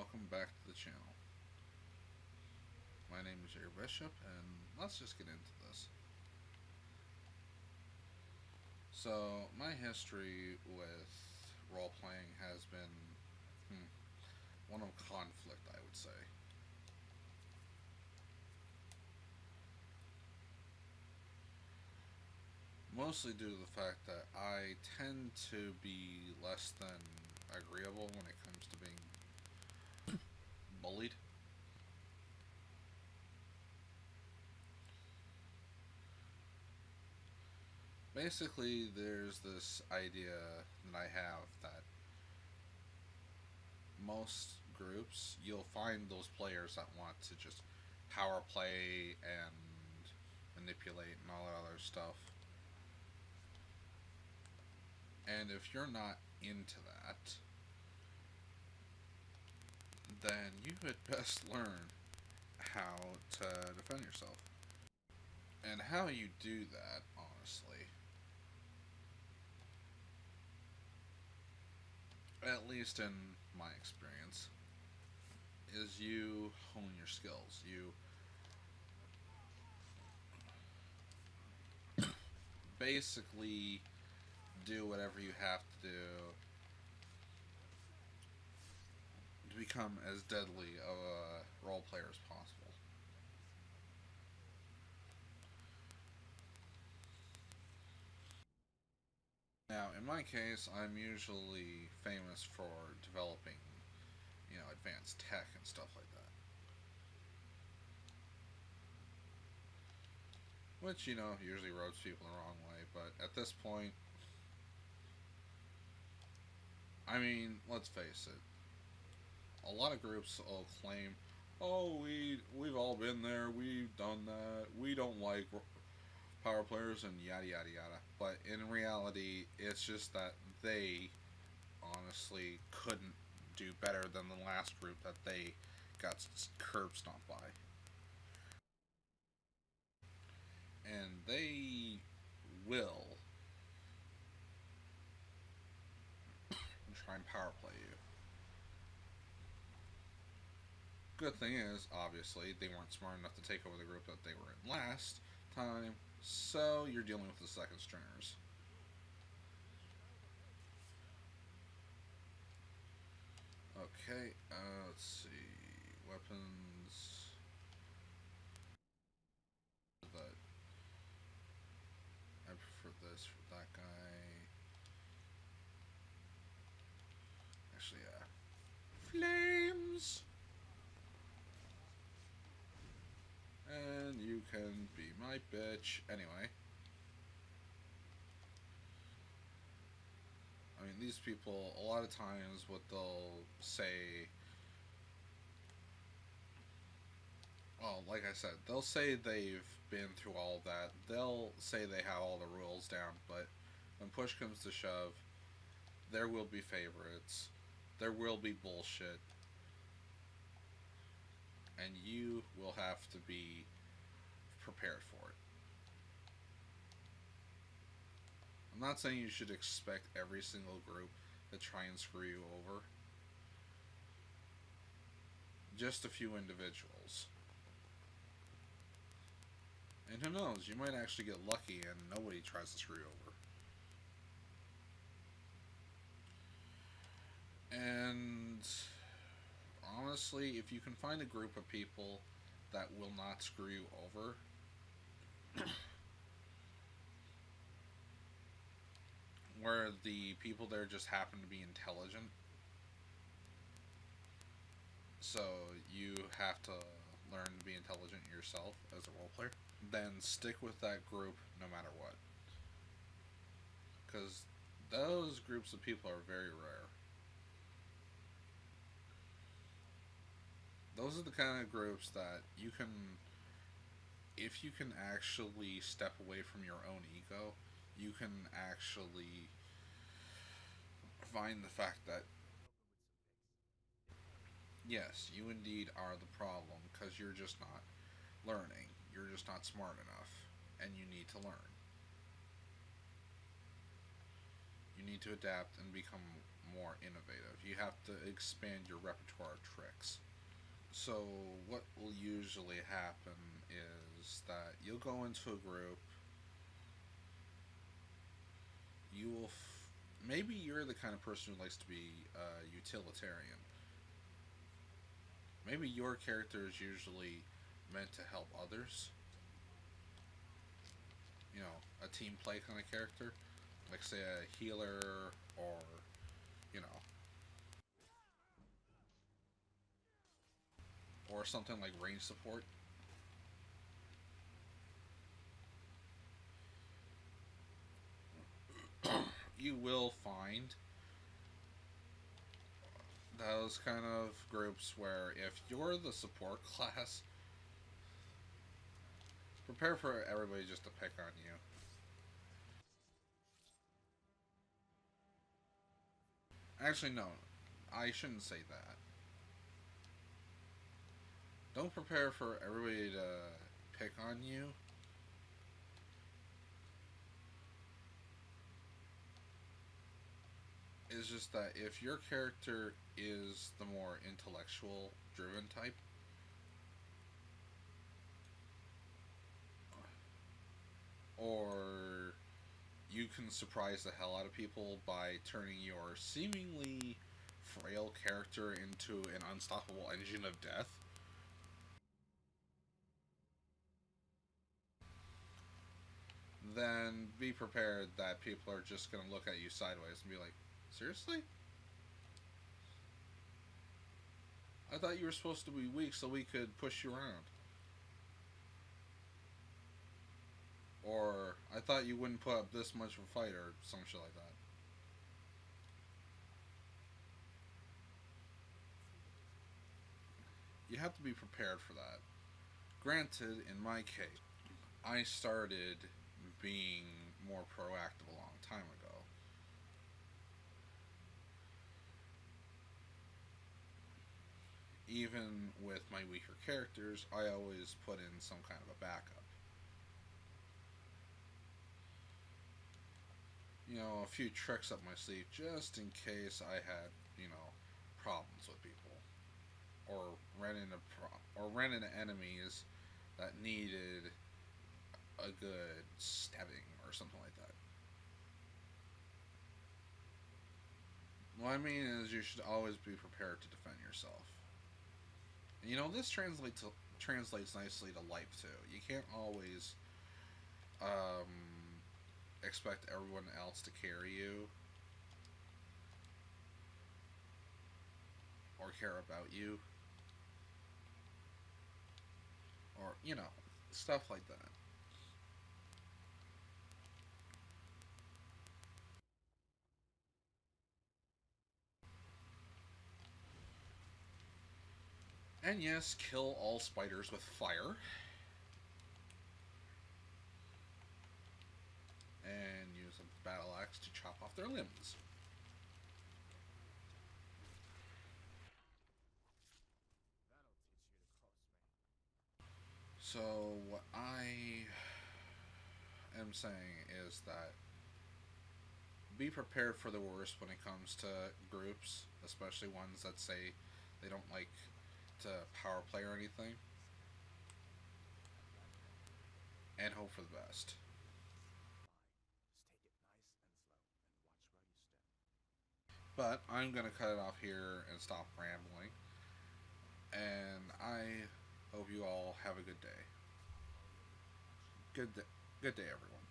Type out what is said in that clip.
welcome back to the channel. My name is Jerry Bishop, and let's just get into this. So, my history with role playing has been one of conflict, I would say. Mostly due to the fact that I tend to be less than agreeable when it comes to being bullied. Basically, there's this idea that I have that most groups, you'll find those players that want to just power play and manipulate and all that other stuff. And if you're not into that, then you would best learn how to defend yourself. And how you do that, honestly, at least in my experience, is you hone your skills. You basically do whatever you have to do to become as deadly of a role player as possible. Now, in my case, I'm usually famous for developing, advanced tech and stuff like that. Which, usually rubs people the wrong way, but at this point, I mean, let's face it, a lot of groups will claim, "Oh, we've all been there. We've done that. We don't like power players and yada yada yada." But in reality, it's just that they honestly couldn't do better than the last group that they got curb stomped by, and they will try and power play you. Good thing is, obviously, they weren't smart enough to take over the group that they were in last time, so you're dealing with the second stringers. Okay, let's see. Weapons. But I prefer this for that guy. Actually, flames! And you can be my bitch. Anyway. I mean, these people, a lot of times, what they'll say, well, like I said, they'll say they've been through all that. They'll say they have all the rules down, but when push comes to shove, there will be favorites. There will be bullshit. And you will have to be prepared for it. I'm not saying you should expect every single group to try and screw you over. Just a few individuals. And who knows, you might actually get lucky and nobody tries to screw you over. And honestly, if you can find a group of people that will not screw you over, where the people there just happen to be intelligent, so you have to learn to be intelligent yourself as a role player, then stick with that group no matter what. Because those groups of people are very rare. Those are the kind of groups that you can, if you can actually step away from your own ego, you can actually find the fact that, yes, you indeed are the problem because you're just not learning. You're just not smart enough, and you need to learn. You need to adapt and become more innovative. You have to expand your repertoire of tricks. So, what will usually happen is that you'll go into a group, you will. Maybe you're the kind of person who likes to be utilitarian. Maybe your character is usually meant to help others. You know, a team play kind of character. Like, say, a healer or, you know, or something like range support. You will find those kind of groups where if you're the support class, prepare for everybody just to pick on you. Actually, no, I shouldn't say that. Don't prepare for everybody to pick on you. It's just that if your character is the more intellectual driven type, or you can surprise the hell out of people by turning your seemingly frail character into an unstoppable engine of death, then be prepared that people are just going to look at you sideways and be like, seriously? I thought you were supposed to be weak so we could push you around. Or, I thought you wouldn't put up this much of a fight, or some shit like that. You have to be prepared for that. Granted, in my case, I started being more proactive a long time ago. Even with my weaker characters, I always put in some kind of a backup. You know, a few tricks up my sleeve just in case I had, you know, problems with people, or ran into enemies that needed a good stabbing or something like that. What I mean is, you should always be prepared to defend yourself. You know, this translates nicely to life too. You can't always um, expect everyone else to carry you or care about you, or you know, stuff like that. And yes, kill all spiders with fire, and use a battle axe to chop off their limbs. So what I am saying is that be prepared for the worst when it comes to groups, especially ones that say they don't like to power play or anything, and hope for the best. But I'm gonna cut it off here and stop rambling, and I hope you all have a good day. Good, good day, everyone.